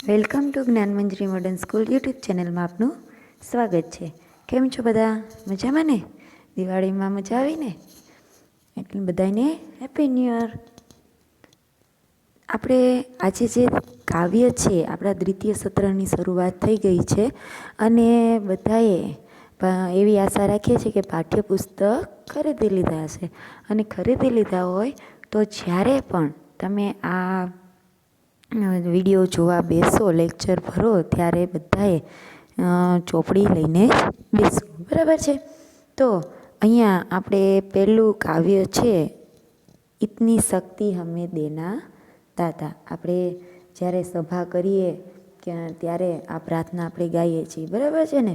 Welcome to Gyanmanjari modern school YouTube ચેનલમાં આપનું સ્વાગત છે. કેમ છો બધા? મજામાં ને? દિવાળીમાં મજા આવી ને? એટલે બધાને હેપી ન્યૂ યર. આપણે આજે જે કાવ્ય છે, આપણા દ્વિતીય સત્રની શરૂઆત થઈ ગઈ છે અને બધાએ એવી આશા રાખીએ છીએ કે પાઠ્યપુસ્તક ખરીદી લીધા હશે. અને ખરીદી લીધા હોય તો જ્યારે પણ તમે આ વિડીયો જોવા બેસો, લેક્ચર ભરો, ત્યારે બધાએ ચોપડી લઈને બેસવું. બરાબર છે? તો અહીંયા આપણે પહેલું કાવ્ય છે, ઇતની શક્તિ હમે દેના દાતા. આપણે જ્યારે સભા કરીએ કે ત્યારે આ પ્રાર્થના આપણે ગાઈએ છીએ. બરાબર છે ને?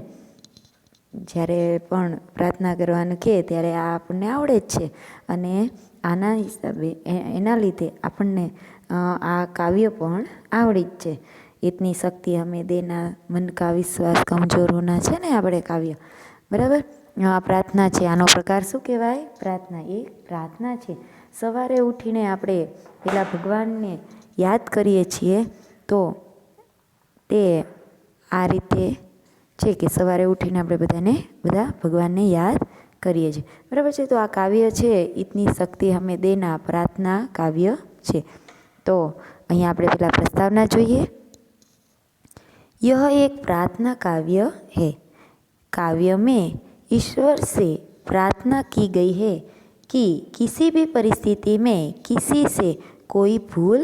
જ્યારે પણ પ્રાર્થના કરવાનું કહે ત્યારે આ આપણને આવડે જ છે. અને આના હિસાબે એના લીધે આપણને આ કાવ્ય પણ આવડી જ છે. ઇતની શક્તિ હમે દેના, મન કા વિશ્વાસ કમજોર હોના છે ને આપણે કાવ્ય. બરાબર? આ પ્રાર્થના છે. આનો પ્રકાર શું કહેવાય? પ્રાર્થના. એ પ્રાર્થના છે. સવારે ઉઠીને આપણે પેલા ભગવાનને યાદ કરીએ છીએ તો તે આ રીતે છે કે સવારે ઉઠીને આપણે બધા ભગવાનને યાદ કરીએ છીએ. બરાબર છે? તો આ કાવ્ય છે ઇતની શક્તિ હમે દેના, પ્રાર્થના કાવ્ય છે. તો અહીંયા આપણે પેલા પ્રસ્તાવના જોઈએ. यह एक प्रार्थना काव्य है. काव्य में ईश्वर से प्रार्थना की गई है कि किसी भी परिस्थिति में किसी से कोई भूल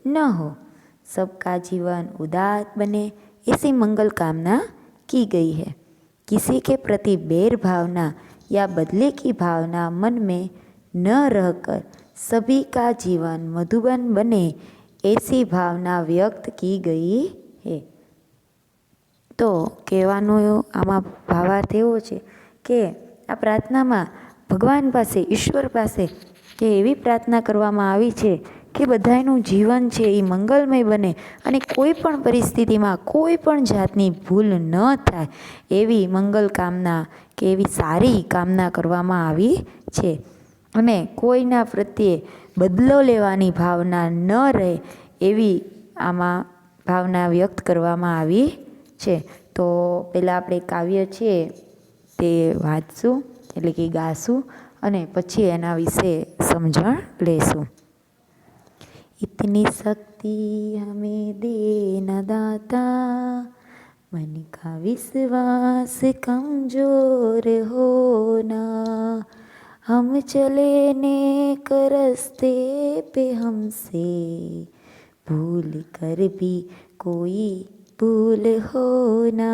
न हो, सबका जीवन उदार बने, ऐसी मंगल कामना की गई है. किसी के प्रति बैर भावना या बदले की भावना मन में न रहकर सभी का जीवन मधुबन बने, ऐसी भावना व्यक्त की गई है. તો કહેવાનો આમાં ભાવાર્થ એવો છે કે આ પ્રાર્થનામાં ભગવાન પાસે, ઈશ્વર પાસે કે એવી પ્રાર્થના કરવામાં આવી છે કે બધાનું જીવન છે એ મંગલમય બને અને કોઈ પણ પરિસ્થિતિમાં કોઈ પણ જાતની ભૂલ ન થાય એવી મંગલ કામના કે એવી સારી કામના કરવામાં આવી છે. અને કોઈના પ્રત્યે બદલો લેવાની ભાવના ન રહે એવી આમાં ભાવના વ્યક્ત કરવામાં આવી છે. તો પહેલાં આપણે કાવ્ય છે તે વાંચશું, એટલે કે ગાશું અને પછી એના વિશે સમજણ લેશું. इतनी शक्ति हमें देना दाता, मन का विश्वास कमजोर होना, हम चले नेक रस्ते पे हमसे भूल कर भी कोई भूल होना,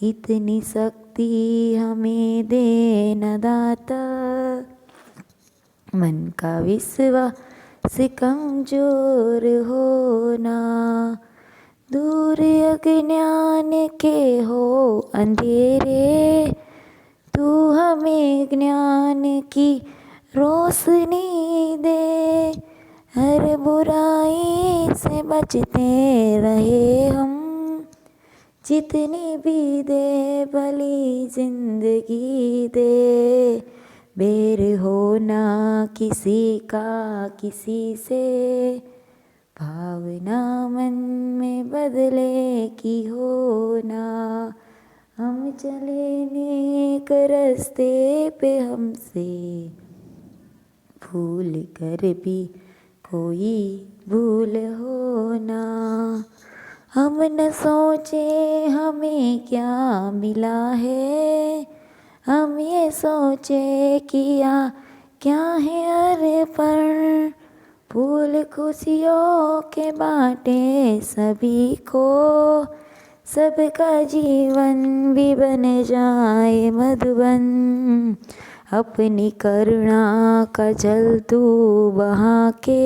इतनी शक्ति हमें देना दाता, मन का विश्वास कमजोर होना, दूर अज्ञान के हो अंधेरे, तू हमें ज्ञान की रोशनी दे, हर बुराई से बचते रहे हम, जितनी भी दे भली जिंदगी दे, बैर होना किसी का किसी से, भावना मन में बदले की होना, हम चले नेक रस्ते पे हमसे भूल कर भी कोई भूल होना, हम न सोचे हमें क्या मिला है, हम ये सोचे किया क्या है अर्पण, फूल खुशियों के बाटे सभी को, सबका जीवन भी बन जाए मधुबन, अपनी करुणा का जल तू बहा के,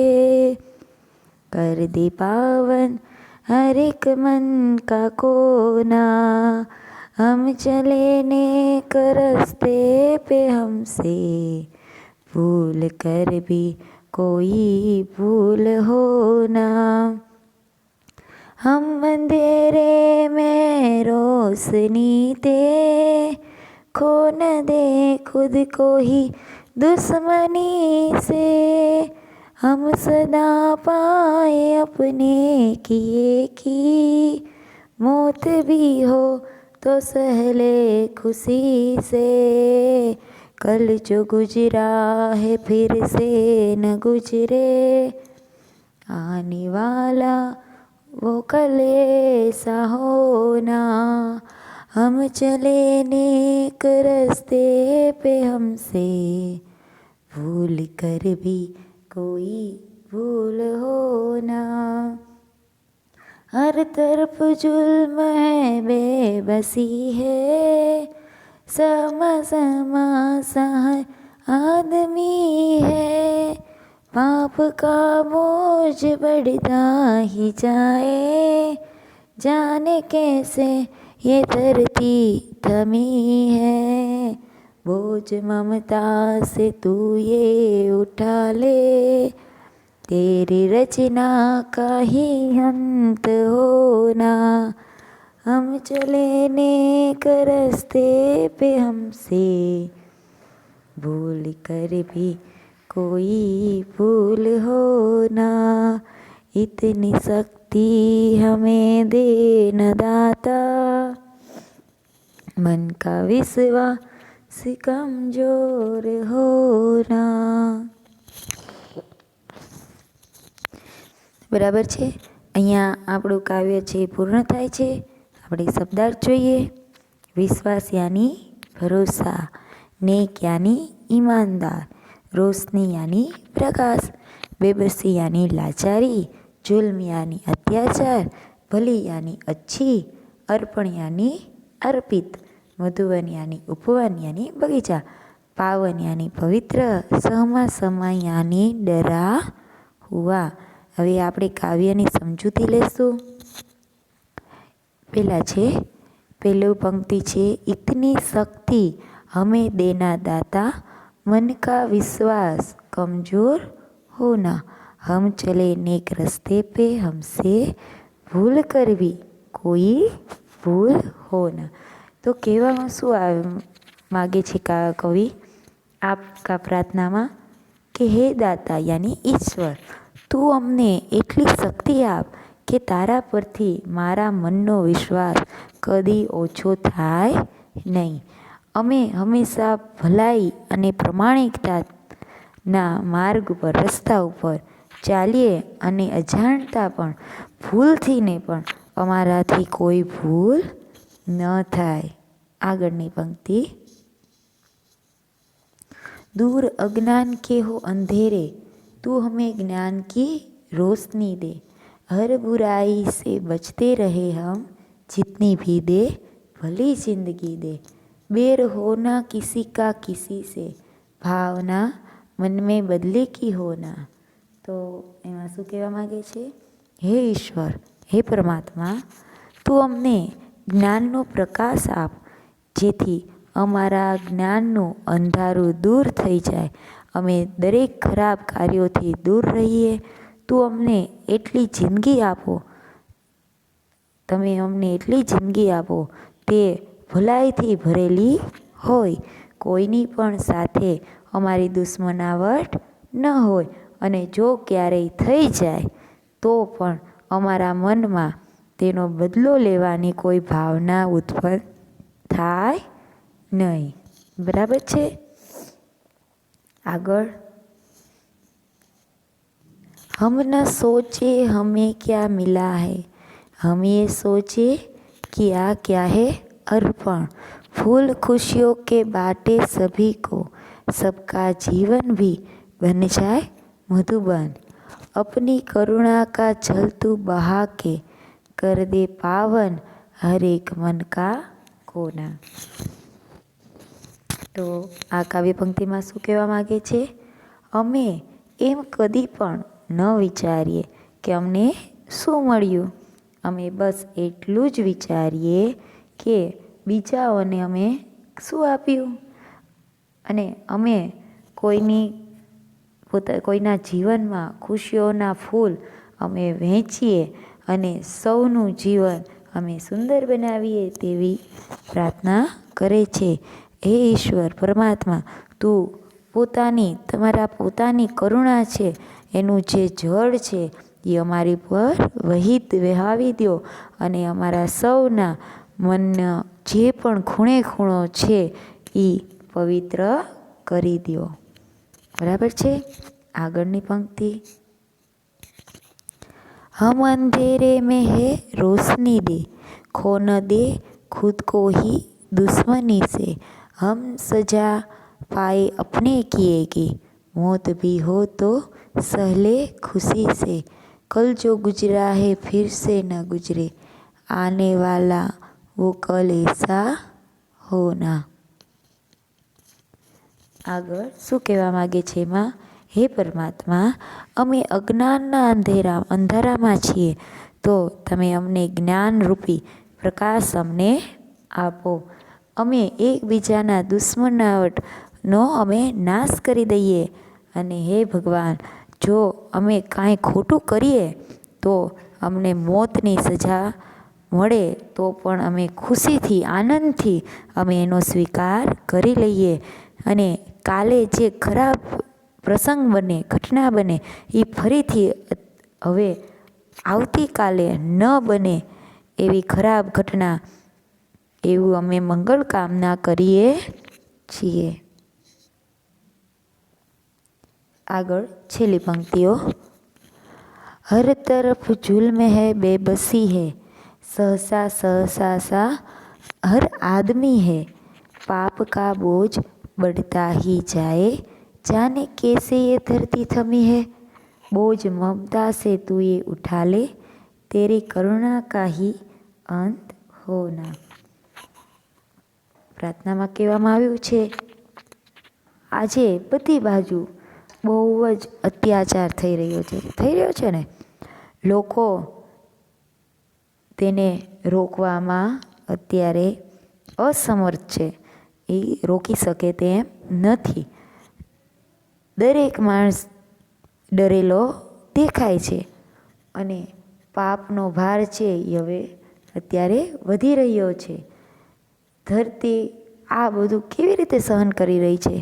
कर दे पावन हर एक मन का कोना, हम चले नेक रस्ते पे हमसे भूल कर भी कोई भूल होना, हम अंधेरे में रोशनी दे, खो न दे खुद को ही दुश्मनी से, हम सदा पाए अपने किए की, मौत भी हो तो सहले खुशी से, कल जो गुजरा है फिर से न गुजरे, आने वाला वो कल ऐसा होना। हम चले नेक रास्ते पे, हमसे भूल कर भी कोई भूल होना। हर तरफ जुल्म है बेबसी है, समा समा सहाय आदमी है, पाप का बोझ बढ़ता ही जाए, जाने कैसे ये धरती थमी है, बोझ ममता से तू ये उठा ले, तेरी रचना का ही अंत होना। हम चले नेक रास्ते पे, हमसे भूल कर भी कोई भूल होना। इतनी शक्ति हमें दे न दाता, मन का विश्वास कमजोर होना। બરાબર છે. અહીંયા આપણું કાવ્ય છે પૂર્ણ થાય છે. આપણે શબ્દાર્થ જોઈએ. વિશ્વાસ યાની ભરોસા, नेक यानी ईमानदार, रोशनी यानी प्रकाश, बेबसी यानी लाचारी, जुल्म यानी अत्याचार, भली यानी अच्छी, अर्पण यानी अर्पित, मधुवन यानी उपवन यानी बगीचा, पावन यानी पवित्र, सहमा समय यानी डरा हुआ। હવે આપણે કાવ્યની સમજૂતી લેશું. પહેલાં છે પહેલું પંક્તિ છે, इतनी शक्ति हमें देना दाता, मन का विश्वास कमज़ोर होना, हम चले नेक रास्ते पे, हमसे भूल कर भी कोई भूल होना। तो કહેવામાં શું માગે છે કવિ આપકા પ્રાર્થનામાં કે હે દાતા યાની ઈશ્વર, તું અમને એટલી શક્તિ આપ કે તારા પરથી મારા મનનો વિશ્વાસ કદી ઓછો થાય નહીં. અમે હંમેશા ભલાઈ અને પ્રમાણિકતાના માર્ગ પર, રસ્તા ઉપર ચાલીએ અને અજાણતા પણ, ભૂલથી ને પણ અમારાથી કોઈ ભૂલ ન થાય. આગળની પંક્તિ, दूर अज्ञान के हो अंधेरे, तू हमें ज्ञान की रोशनी दे, हर बुराई से बचते रहे हम, जितनी भी दे भली जिंदगी दे, बेर होना किसी का किसी से, भावना मन में बदले की होना। तो એમાં શું કહેવા માગે છે? હે ઈશ્વર, હે પરમાત્મા, તું અમને જ્ઞાનનો પ્રકાશ આપ, જેથી અમારા જ્ઞાનનું અંધારું દૂર થઈ જાય, અમે દરેક ખરાબ કાર્યોથી દૂર રહીએ. તું અમને એટલી જિંદગી આપો, તમે અમને એટલી જિંદગી આપો તે ભલાઈથી ભરેલી હોય, કોઈની પણ સાથે અમારી દુશ્મનાવટ ન હોય, અને જો ક્યારેય થઈ જાય તો પણ અમારા મનમાં તેનો બદલો લેવાની કોઈ ભાવના ઉત્પન્ન થાય नहीं. बराबर है. आगर, हम न सोचे हमें क्या मिला है, हम ये सोचे किया क्या है अर्पण, फूल खुशियों के बाटे सभी को, सबका जीवन भी बन जाए मधुबन, अपनी करुणा का जल तू बहा के, कर दे पावन हर एक मन का कोना. તો આ કાવ્ય પંક્તિમાં શું કહેવા માગે છે? અમે એમ કદી પણ ન વિચારીએ કે અમને શું મળ્યું, અમે બસ એટલું જ વિચારીએ કે બીજાઓને અમે શું આપ્યું, અને અમે કોઈના જીવનમાં ખુશીઓના ફૂલ અમે વહેંચીએ અને સૌનું જીવન અમે સુંદર બનાવીએ તેવી પ્રાર્થના કરે છે. હે ઈશ્વર પરમાત્મા, તું તમારા પોતાની કરુણા છે એનું જે જળ છે એ અમારી પર વહાવી દો અને અમારા સૌના મનનો જે પણ ખૂણે ખૂણો છે એ પવિત્ર કરી દો. બરાબર છે. આગળની પંક્તિ, हम अंधेरे में है रोशनी दे, खो न दे खुद को ही दुश्मनी से, हम सजा पाए अपने किए की, मौत भी हो तो सहले खुशी से, कल जो गुजरा है फिर से न गुजरे, आने वाला वो कल ऐसा होना. આગળ શું કહેવા માગે છે એમાં, હે પરમાત્મા, અમે અજ્ઞાનના અંધારામાં છીએ, તો તમે અમને જ્ઞાનરૂપી પ્રકાશ અમને આપો. અમે એકબીજાના દુશ્મનાવટનો અમે નાશ કરી દઈએ. અને હે ભગવાન, જો અમે કાંઈ ખોટું કરીએ તો અમને મોતની સજા મળે તો પણ અમે ખુશીથી આનંદથી અમે એનો સ્વીકાર કરી લઈએ. અને કાલે જે ખરાબ પ્રસંગ બને, ઘટના બને, એ ફરીથી હવે આવતીકાલે ન બને એવી ખરાબ ઘટના, એવું અમે મંગળ કામના કરીએ છીએ. આગળ છેલ્લી પંક્તિઓ, हर तरफ जुल्म है बेबसी है, सहसा सहसा सा हर आदमी है, पाप का बोझ बढ़ता ही जाए, जाने कैसे ये धरती थमी है, बोझ ममता से तू ये उठा ले, तेरी करुणा का ही अंत होना. પ્રાર્થનામાં કહેવામાં આવ્યું છે, આજે બધી બાજુ બહુ જ અત્યાચાર થઈ રહ્યો છે ને, લોકો તેને રોકવામાં અત્યારે અસમર્થ છે, એ રોકી શકે તેમ નથી. દરેક માણસ ડરેલો દેખાય છે અને પાપનો ભાર છે એ હવે અત્યારે વધી રહ્યો છે. ધરતી આ બધું કેવી રીતે સહન કરી રહી છે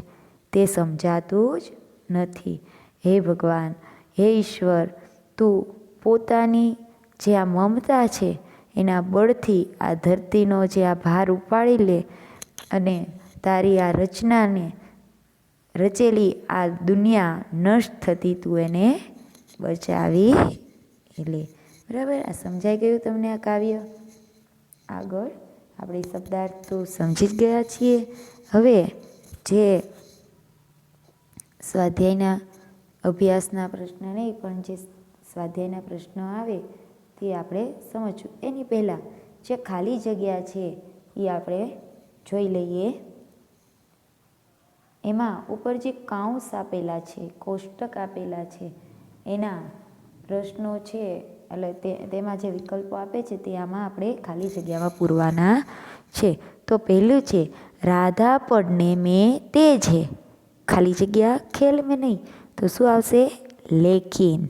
તે સમજાતું જ નથી. હે ભગવાન, હે ઈશ્વર, તું પોતાની જે આ મમતા છે એના બળથી આ ધરતીનો જે આ ભાર ઉપાડી લે અને તારી આ રચેલી આ દુનિયા નષ્ટ થતી તું એને બચાવી લે. બરાબર, આ સમજાઈ ગયું તમને આ કાવ્ય? આગળ આપણે શબ્દાર્થ તો સમજી જ ગયા છીએ. હવે જે સ્વાધ્યાયના અભ્યાસના પ્રશ્ન નહીં પણ જે સ્વાધ્યાયના પ્રશ્નો આવે તે આપણે સમજવું. એની પહેલાં જે ખાલી જગ્યા છે એ આપણે જોઈ લઈએ. એમાં ઉપર જે કાઉન્સ આપેલા છે, કોષ્ટક આપેલા છે, એના પ્રશ્નો છે, એટલે તેમાં જે વિકલ્પો આપે છે તે આમાં આપણે ખાલી જગ્યામાં પૂરવાના છે. તો પહેલું છે, રાધા પડને મેં તેજ હે, ખાલી જગ્યા ખેલ મેં નહીં, તો શું આવશે? લેકિન,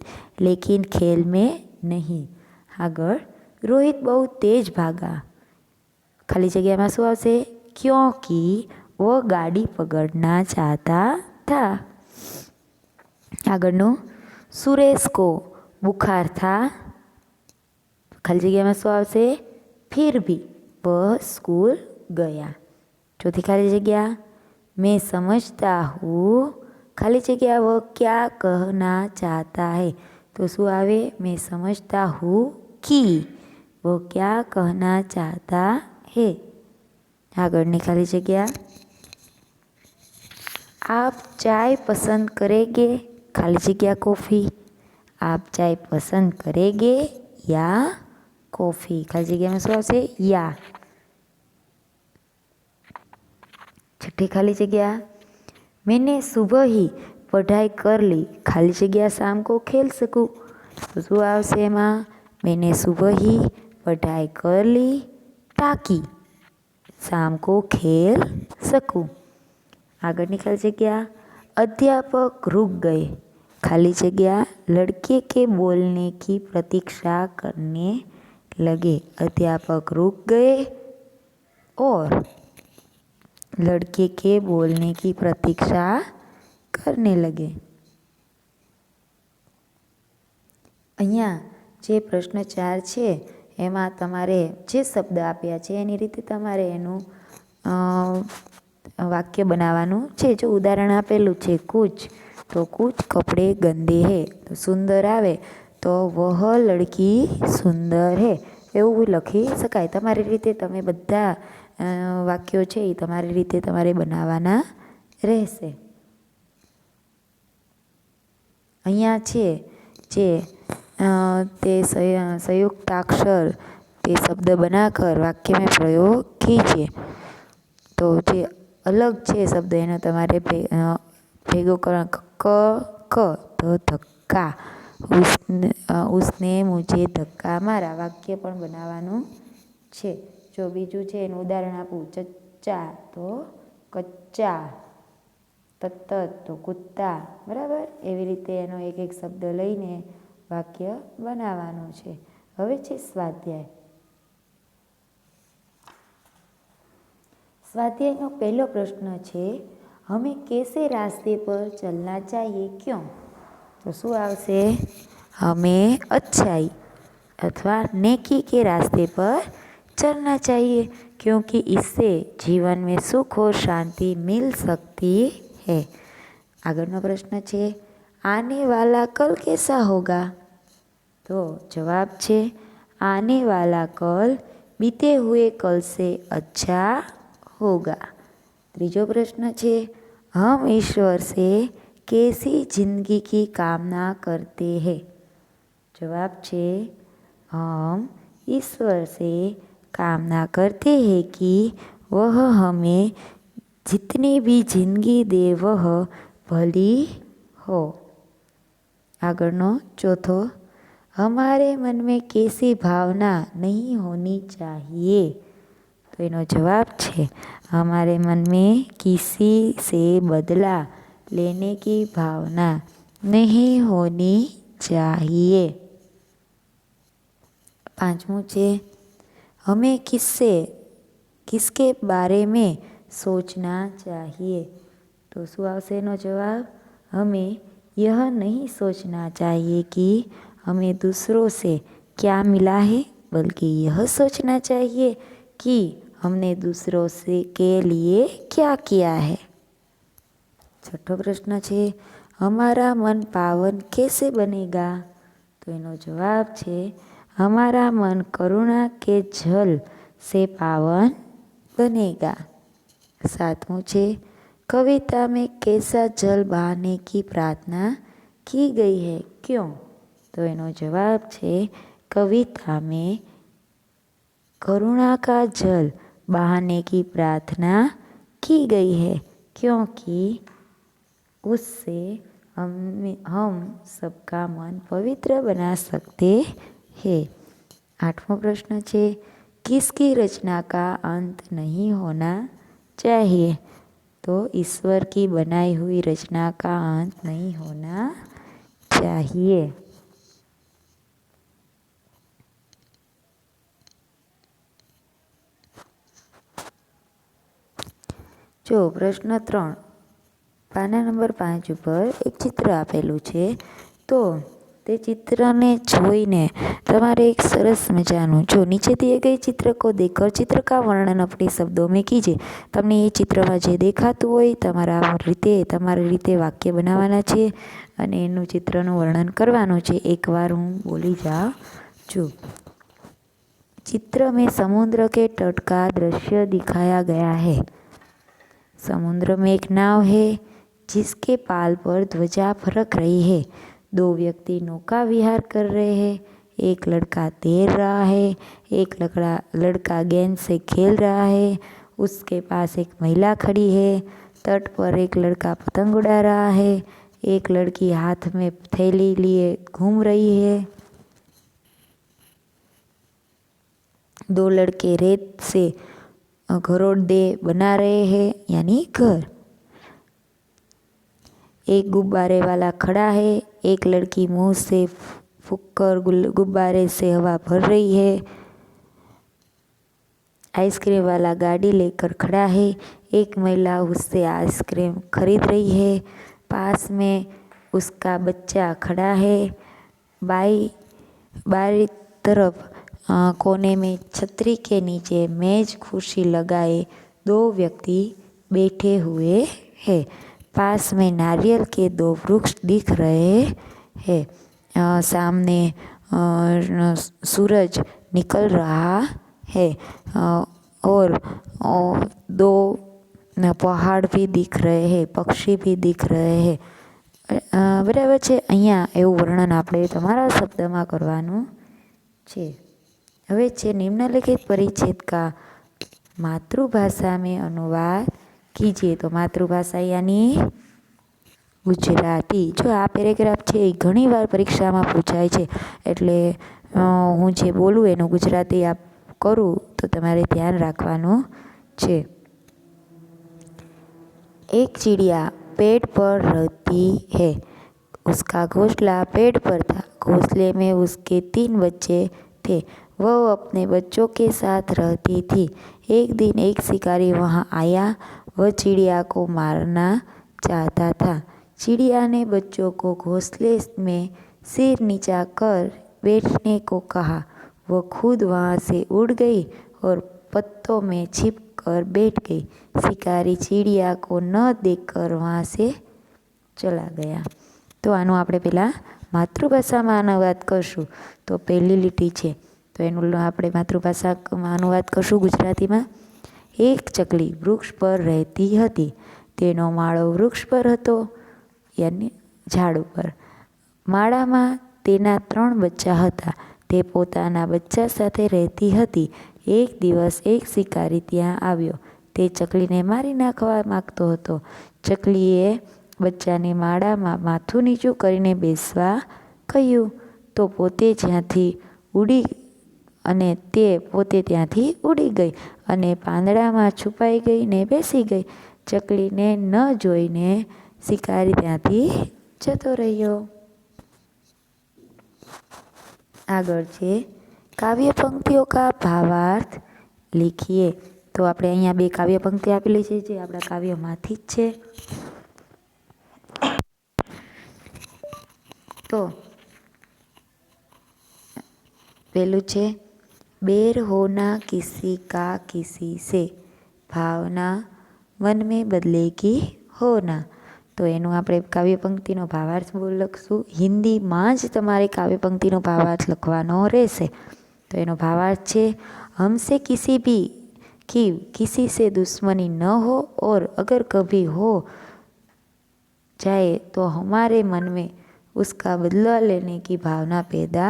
લેકિન ખેલ મેં નહીં. આગળ, રોહિત બહુ તેજ ભાગા, ખાલી જગ્યામાં શું આવશે? ક્યોંકि वो गाड़ी पकड़ना चाहता था. આગળનું, સુરેશ को बुखार था, ખાલી જગ્યામાં શું આવશે? फिर भी वह स्कूल गया. ચોથી ખાલી જગ્યા, मैं समझता हूँ, ખાલી જગ્યા वो क्या कहना चाहता है, તો શું આવે? मैं समझता हूँ कि वो क्या कहना चाहता है. આગળની ખાલી જગ્યા, आप चाय पसंद करेंगे, खाली जगह कॉफ़ी, आप चाय पसंद करेंगे या कॉफ़ी, खाली जगह में શું આવશે? યા. छठी खाली जगह, मैंने सुबह ही पढ़ाई कर ली, खाली जगह शाम को खेल सकूँ, तो શું આવશે એમાં? मैंने सुबह ही पढ़ाई कर ली ताकि शाम को खेल सकूँ. આગળની ખાલી જગ્યા, अध्यापक रुक गए, खाली जगह लड़के के बोलने की प्रतीक्षा करने लगे, अध्यापक रुक गए और लड़के के बोलने की प्रतीक्षा करने लगे. અહીંયા જે પ્રશ્ન 4 છે એમાં તમારે જે શબ્દ આપ્યા છે એની રીતે તમારે એનું વાક્ય બનાવવાનું છે. જો ઉદાહરણ આપેલું છે કુછ, તો કુછ કપડે ગંદે હે, તો સુંદર આવે તો વહ લડકી સુંદર હે, એવું લખી શકાય. તમારી રીતે તમે બધા વાક્યો છે એ તમારી રીતે તમારે બનાવવાના રહેશે. અહીંયા છે જે તે સંયુક્તાક્ષર તે શબ્દ बनाकर वाक्य में प्रयोग कीजिए. तो જે અલગ છે શબ્દ એનો તમારે ભેગો કરવાનો. ક તો ધક્કા, ઉસને મુझे ધક્કા મારા, વાક્ય પણ બનાવવાનું છે. જો બીજું છે એનું ઉદાહરણ આપું, ચચ્ચા તો કચ્ચા, તત્ત તો કુત્તા, બરાબર. એવી રીતે એનો એક એક શબ્દ લઈને વાક્ય બનાવવાનું છે. હવે છે સ્વાધ્યાય. स्वाध्याय पहलो प्रश्न है, हमें कैसे रास्ते पर चलना चाहिए क्यों? तो शू आवशे? हमें अच्छाई अथवा नेकी के रास्ते पर चलना चाहिए क्योंकि इससे जीवन में सुख और शांति मिल सकती है. आगळनो प्रश्न है, आने वाला कल कैसा होगा? तो जवाब है, आने वाला कल बीते हुए कल से अच्छा होगा. तीजो प्रश्न है, हम ईश्वर से कैसी जिंदगी की कामना करते हैं? जवाब है, हम ईश्वर से कामना करते हैं कि वह हमें जितनी भी जिंदगी दे वह भली हो. आगळनो चौथो, हमारे मन में कैसी भावना नहीं होनी चाहिए? तो इनो जवाब है, हमारे मन में किसी से बदला लेने की भावना नहीं होनी चाहिए. पांचमू है, हमें किसके बारे में सोचना चाहिए? तो शू आवशे एनो जवाब? हमें यह नहीं सोचना चाहिए कि हमें दूसरों से क्या मिला है, बल्कि यह सोचना चाहिए कि हमने दूसरों से के लिए क्या किया है. छठो प्रश्न है, हमारा मन पावन कैसे बनेगा? तो इनो जवाब है, हमारा मन करुणा के जल से पावन बनेगा. सातमू है, कविता में कैसा जल बहाने की प्रार्थना की गई है क्यों? तो इनो जवाब है, कविता में करुणा का जल बहाने की प्रार्थना की गई है क्योंकि उससे हम सबका मन पवित्र बना सकते हैं. आठवां प्रश्न है, किसकी रचना का अंत नहीं होना चाहिए? तो ईश्वर की बनाई हुई रचना का अंत नहीं होना चाहिए. जो प्रश्न 3 पाना नंबर 5 पर एक चित्र आपेलू है, तो ते चित्र ने जोईने तमारे एक सरस मजानु जो नीचे दिए गए चित्र को देखकर चित्र का वर्णन अपने शब्दों में कीजिए. तमने ये चित्र में जे देखातुं होय तमारी रीते वाक्य बनावाना छे अने एनुं चित्रनुं वर्णन करवानुं छे. एक बार हूँ बोली जाऊं छुं. चित्र में समुद्र के तट का दृश्य दिखाया गया है. समुद्र में एक नाव है जिसके पाल पर ध्वजा फरक रही है. 2 व्यक्ति नौका विहार कर रहे हैं. एक लड़का तैर रहा है, एक लड़का गेंद से खेल रहा है. उसके पास एक महिला खड़ी है. तट पर एक लड़का पतंग उड़ा रहा है. एक लड़की हाथ में थैली लिए घूम रही है. 2 लड़के रेत से घरोंडे बना रहे हैं, यानी घर. एक गुब्बारे वाला खड़ा है. एक लड़की मुंह से फूंककर गुब्बारे से हवा भर रही है. आइसक्रीम वाला गाड़ी लेकर खड़ा है. एक महिला उससे आइसक्रीम खरीद रही है. पास में उसका बच्चा खड़ा है. बाई बारी तरफ कोने में छतरी के नीचे मेज कुर्सी लगाए 2 व्यक्ति बैठे हुए हैं। पास में नारियल के 2 वृक्ष दिख रहे हैं। सामने सूरज निकल रहा है और 2 पहाड़ भी दिख रहे हैं, पक्षी भी दिख रहे हैं। बराबर છે। અહીંયા એવું વર્ણન આપણે તમારા શબ્દમાં કરવાનું છે। હવે છે निम्नलिखित परिच्छेद का मातृभाषा में अनुवाद कीजिए। तो मातृभाषा यानी गुजराती। जो आ पेरेग्राफ છે એ ઘણીવાર પરીક્ષામાં પૂછાય છે, એટલે હું જે બોલું એનું ગુજરાતી આપ કરું તો તમારે ધ્યાન રાખવાનું છે। एक चिड़िया पेड़ पर रहती है। उसका घोंसला पेड़ पर था। घोंसले में उसके 3 बच्चे थे। वह अपने बच्चों के साथ रहती थी। एक दिन एक शिकारी वहाँ आया। वह चिड़िया को मारना चाहता था। चिड़िया ने बच्चों को घोंसले में सिर नीचा कर बैठने को कहा। वह खुद वहाँ से उड़ गई और पत्तों में छिप कर बैठ गई। शिकारी चिड़िया को न देखकर वहाँ से चला गया। तो आनो આપણે પહેલાં માતૃભાષામાં અનુવાદ કરશું। તો પહેલી લીટી છે, તો એનું આપણે માતૃભાષામાં અનુવાદ કરશું ગુજરાતીમાં। એક ચકલી વૃક્ષ પર રહેતી હતી। તેનો માળો વૃક્ષ પર હતો, યાની ઝાડ ઉપર। માળામાં તેના 3 બચ્ચા હતા। તે પોતાના બચ્ચા સાથે રહેતી હતી। એક દિવસ એક શિકારી ત્યાં આવ્યો। તે ચકલીને મારી નાખવા માગતો હતો। ચકલીએ બચ્ચાને માળામાં માથું નીચું કરીને બેસવા કહ્યું, તો પોતે ત્યાંથી ઉડી ગઈ અને પાંદડામાં છુપાઈ ગઈ ને બેસી ગઈ। ચકલીને ન જોઈને શિકારી ત્યાંથી જતો રહ્યો। આગળ છે કાવ્ય પંક્તિઓ કા ભાવાર્થ लिखिए। तो આપણે અહીંયા 2 કાવ્ય પંક્તિ આપેલી છે, જે આપણા કાવ્યમાંથી જ છે। તો પહેલું છે બેर होना किसी का किसी से, भावना मन में बदलेगी होना। તો એનું આપણે કાવ્ય પંક્તિનો ભાવાર્થ લખશું। હિન્દીમાં જ તમારે કાવ્ય પંક્તિનો ભાવાર્થ લખવાનો રહેશે। તો એનો ભાવાર્થ છે हमसे किसी से दुश्मनी न हो, और अगर कभी हो जाए तो हमारे मन में उसका बदला लेने की भावना पैदा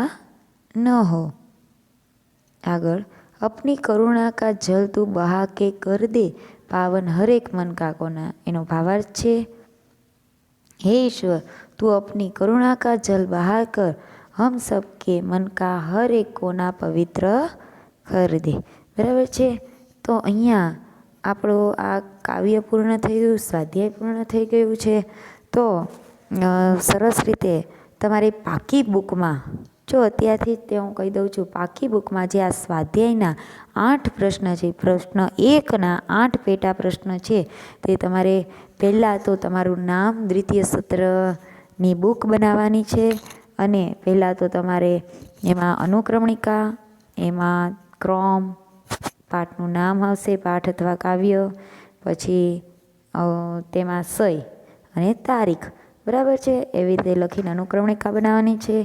न हो। आगर अपनी करुणा का जल तू बहा के कर दे पावन हर एक मन का कोना। एनो भावार्थ छे हे ईश्वर, तू अपनी करुणा का जल बहा कर हम सब के मन का हर एक कोना पवित्र कर दे। बराबर छे। तो अहींया આપણો આ કાવ્ય પૂર્ણ થઈ ગયું, સ્વાધ્યાય પૂર્ણ થઈ ગયું છે। તો સરસ રીતે તમારી પાકી બુકમાં, જો અત્યારથી જ તે હું કહી દઉં છું, પાકી બુકમાં જે આ સ્વાધ્યાયના 8 પ્રશ્ન છે, પ્રશ્ન 1ના 8 પેટા પ્રશ્ન છે, તે તમારે પહેલાં તો તમારું નામ દ્વિતીય સત્રની બુક બનાવવાની છે। અને પહેલાં તો તમારે એમાં અનુક્રમણિકા, એમાં ક્રમ, પાઠનું નામ આવશે, પાઠ અથવા કાવ્ય, પછી તેમાં સહી અને તારીખ। બરાબર છે। એવી રીતે લખીને અનુક્રમણિકા બનાવવાની છે।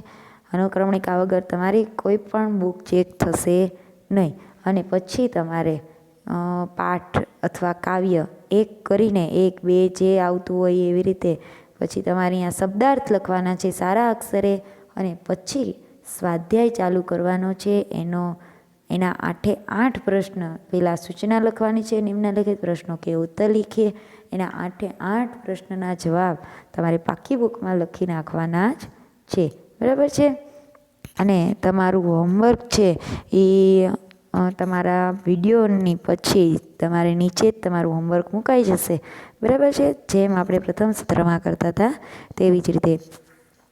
અનુક્રમણિકા વગર તમારી કોઈ પણ બુક ચેક થશે નહીં। અને પછી તમારે પાઠ અથવા કાવ્ય એક કરીને 1, 2 જે આવતું હોય એવી રીતે પછી તમારે અહીંયા શબ્દાર્થ લખવાના છે સારા અક્ષરે, અને પછી સ્વાધ્યાય ચાલુ કરવાનો છે। એના 8 પ્રશ્ન પહેલાં સૂચના લખવાની છે, નિમ્નલિખિત પ્રશ્નો કે ઉત્તર લીખીએ। એના 8 પ્રશ્નના જવાબ તમારે પાકી બુકમાં લખી નાખવાના જ છે। બરાબર છે। અને તમારું હોમવર્ક છે એ તમારા વિડીયોની પછી તમારે નીચે જ તમારું હોમવર્ક મુકાઈ જશે। બરાબર છે। જેમ આપણે પ્રથમ સત્રમાં કરતા હતા તેવી જ રીતે।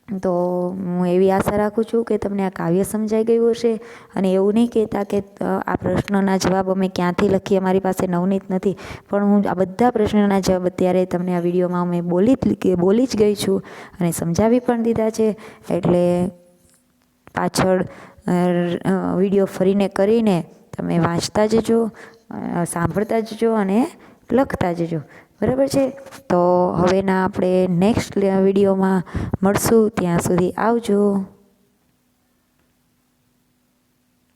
તો હું એવી આશા રાખું છું કે તમને આ કાવ્ય સમજાઈ ગયું હશે। અને એવું નહીં કહેતા કે આ પ્રશ્નના જવાબ અમે ક્યાંથી લખીએ, અમારી પાસે નવનીત નથી, પણ હું આ બધા પ્રશ્નના જવાબ અત્યારે તમને આ વિડીયોમાં અમે બોલી જ ગઈ છું અને સમજાવી પણ દીધા છે। એટલે પાછળ વિડીયો ફરીને કરીને તમે વાંચતા જજો, સાંભળતા જજો અને લખતા જજો. બરાબર છે. તો હવેના આપણે નેક્સ્ટ વિડીયોમાં મળશું. ત્યાં સુધી આવજો.